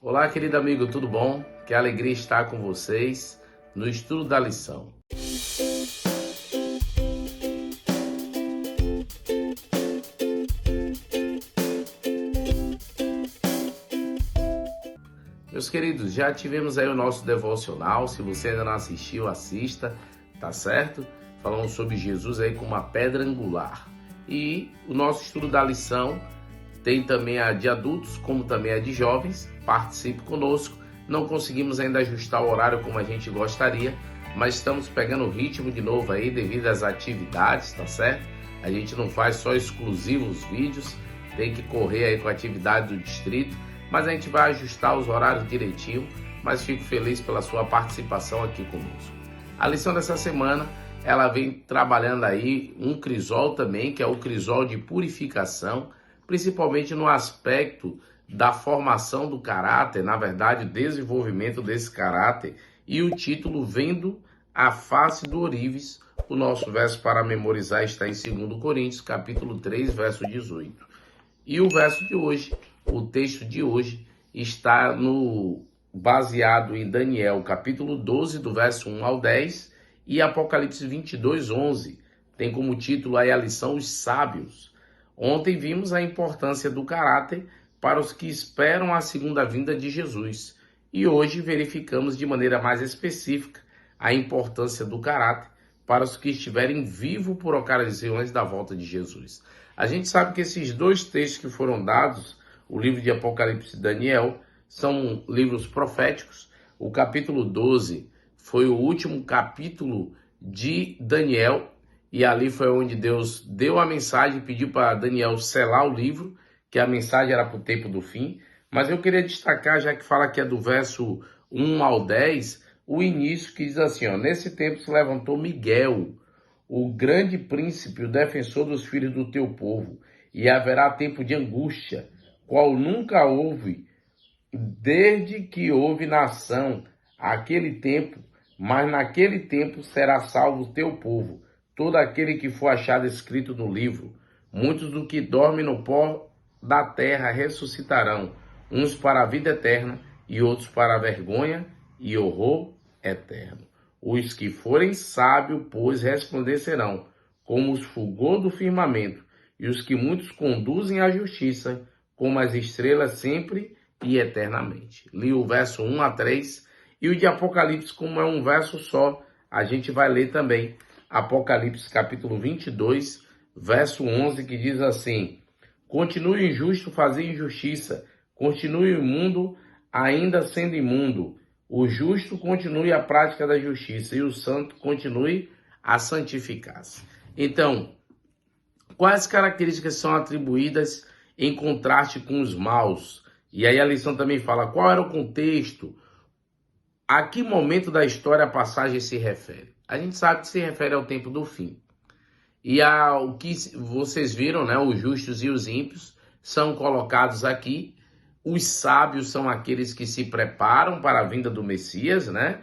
Olá, querido amigo, tudo bom? Que alegria estar com vocês no estudo da lição. Meus queridos, já tivemos aí o nosso devocional. Se você ainda não assistiu, assista, tá certo? Falamos sobre Jesus aí como uma pedra angular. E o nosso estudo da lição tem também a de adultos, como também a de jovens. Participe conosco. Não conseguimos ainda ajustar o horário como a gente gostaria, mas estamos pegando o ritmo de novo aí devido às atividades, tá certo? A gente não faz só exclusivos vídeos, tem que correr aí com a atividade do distrito, mas a gente vai ajustar os horários direitinho, mas fico feliz pela sua participação aqui conosco. A lição dessa semana, ela vem trabalhando aí um crisol também, que é o crisol de purificação, principalmente no aspecto da formação do caráter, na verdade, o desenvolvimento desse caráter, e o título Vendo a Face do Ourives. O nosso verso para memorizar está em 2 Coríntios, capítulo 3, verso 18. E o verso de hoje, o texto de hoje, está baseado em Daniel, capítulo 12, do verso 1 ao 10, e Apocalipse 22, 11. Tem como título aí a lição Os Sábios. Ontem vimos a importância do caráter para os que esperam a segunda vinda de Jesus. E hoje verificamos de maneira mais específica a importância do caráter para os que estiverem vivos por ocasiões da volta de Jesus. A gente sabe que esses dois textos que foram dados, o livro de Apocalipse e Daniel, são livros proféticos. O capítulo 12 foi o último capítulo de Daniel, e ali foi onde Deus deu a mensagem e pediu para Daniel selar o livro, que a mensagem era para o tempo do fim. Mas eu queria destacar, já que fala que é do verso 1 ao 10, o início que diz assim, ó: nesse tempo se levantou Miguel, o grande príncipe, o defensor dos filhos do teu povo, e haverá tempo de angústia, qual nunca houve, desde que houve nação, aquele tempo, mas naquele tempo será salvo o teu povo, todo aquele que for achado escrito no livro. Muitos do que dormem no pó da terra ressuscitarão, uns para a vida eterna e outros para a vergonha e horror eterno. Os que forem sábios, pois, resplandecerão, como os fulgor do firmamento, e os que muitos conduzem à justiça, como as estrelas sempre e eternamente. Li o verso 1 a 3, e o de Apocalipse, como é um verso só, a gente vai ler também Apocalipse capítulo 22, verso 11, que diz assim: continue o injusto fazer injustiça, continue o imundo ainda sendo imundo, o justo continue a prática da justiça e o santo continue a santificar-se. Então, quais características são atribuídas em contraste com os maus? E aí a lição também fala qual era o contexto, a que momento da história a passagem se refere. A gente sabe que se refere ao tempo do fim. E o que vocês viram, né? Os justos e os ímpios são colocados aqui. Os sábios são aqueles que se preparam para a vinda do Messias, né?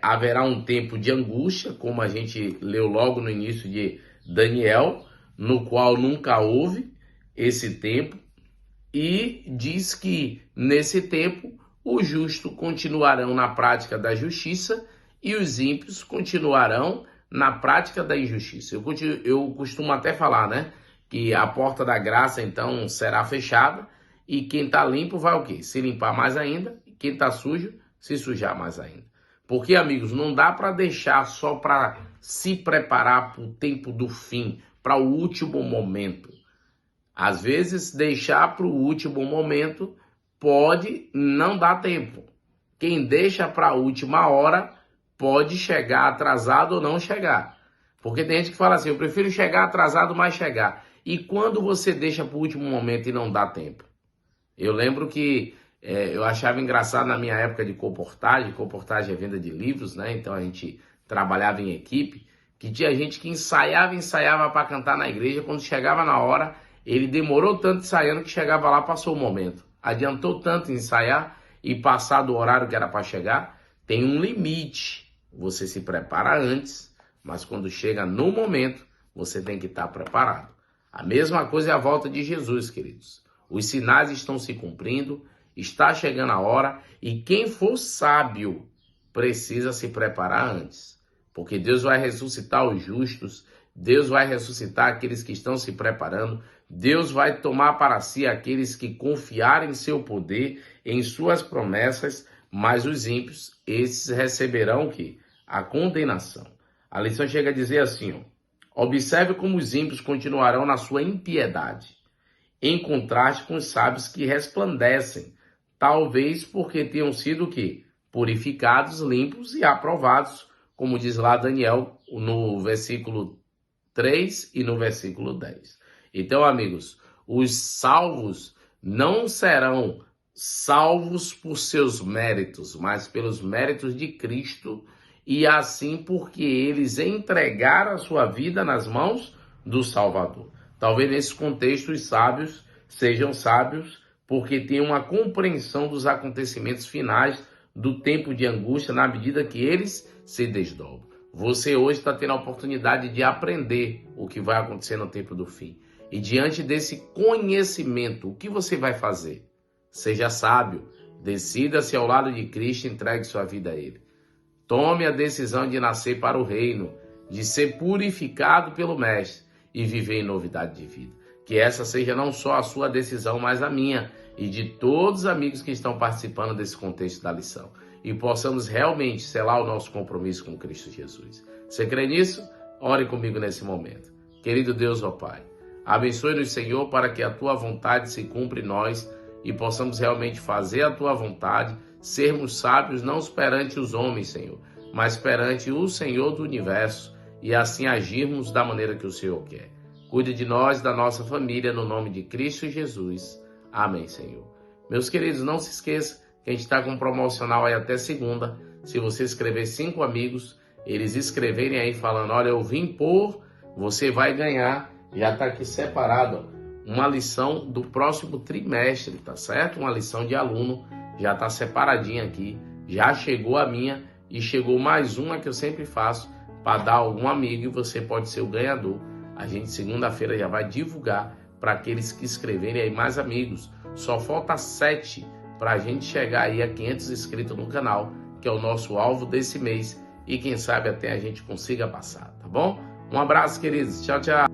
Haverá um tempo de angústia, como a gente leu logo no início de Daniel, no qual nunca houve esse tempo. E diz que nesse tempo os justos continuarão na prática da justiça e os ímpios continuarão na prática da injustiça. Eu costumo até falar, né, que a porta da graça, então, será fechada e quem está limpo vai o quê? Se limpar mais ainda, e quem está sujo, se sujar mais ainda. Porque, amigos, não dá para deixar só para se preparar para o tempo do fim, para o último momento. Às vezes, deixar para o último momento pode não dar tempo. Quem deixa para a última hora pode chegar atrasado ou não chegar. Porque tem gente que fala assim, eu prefiro chegar atrasado, mas chegar. E quando você deixa para o último momento e não dá tempo? Eu lembro que eu achava engraçado na minha época de colportagem é venda de livros, né? Então a gente trabalhava em equipe, que tinha gente que ensaiava para cantar na igreja, quando chegava na hora, ele demorou tanto ensaiando que chegava lá, passou o momento. Adiantou tanto ensaiar e passar do horário que era para chegar, tem um limite. Você se prepara antes, mas quando chega no momento, você tem que estar preparado. A mesma coisa é a volta de Jesus, queridos. Os sinais estão se cumprindo Está chegando a hora e quem for sábio precisa se preparar antes. Porque Deus vai ressuscitar os justos, Deus vai ressuscitar aqueles que estão se preparando, Deus vai tomar para si aqueles que confiarem em seu poder, em suas promessas, mas os ímpios, esses receberão o quê? A condenação. A lição chega a dizer assim, observe como os ímpios continuarão na sua impiedade, em contraste com os sábios que resplandecem, talvez porque tenham sido o quê? Purificados, limpos e aprovados, como diz lá Daniel no versículo 3 e no versículo 10. Então, amigos, os salvos não serão salvos por seus méritos, mas pelos méritos de Cristo, e assim porque eles entregaram a sua vida nas mãos do Salvador. Talvez nesse contexto os sábios sejam sábios porque têm uma compreensão dos acontecimentos finais do tempo de angústia na medida que eles se desdobram. Você hoje está tendo a oportunidade de aprender o que vai acontecer no tempo do fim. E diante desse conhecimento, o que você vai fazer? Seja sábio, decida-se ao lado de Cristo e entregue sua vida a Ele. Tome a decisão de nascer para o reino, de ser purificado pelo Mestre e viver em novidade de vida. Que essa seja não só a sua decisão, mas a minha e de todos os amigos que estão participando desse contexto da lição. E possamos realmente selar o nosso compromisso com Cristo Jesus. Você crê nisso? Ore comigo nesse momento. Querido Deus, ó Pai, abençoe-nos, Senhor, para que a Tua vontade se cumpra em nós e possamos realmente fazer a Tua vontade, sermos sábios não perante os homens, Senhor, mas perante o Senhor do universo e assim agirmos da maneira que o Senhor quer. Cuide de nós, da nossa família, no nome de Cristo Jesus. Amém, Senhor. Meus queridos, não se esqueça que a gente está com um promocional aí até segunda. Se você escrever 5 amigos, eles escreverem aí falando, olha, eu vim por, você vai ganhar. Já está aqui separado, ó, uma lição do próximo trimestre, tá certo? Uma lição de aluno, já está separadinha aqui. Já chegou a minha e chegou mais uma que eu sempre faço para dar a algum amigo e você pode ser o ganhador. A gente segunda-feira já vai divulgar para aqueles que escreverem aí mais amigos. Só falta 7 para a gente chegar aí a 500 inscritos no canal, que é o nosso alvo desse mês. E quem sabe até a gente consiga passar, tá bom? Um abraço, queridos. Tchau, tchau.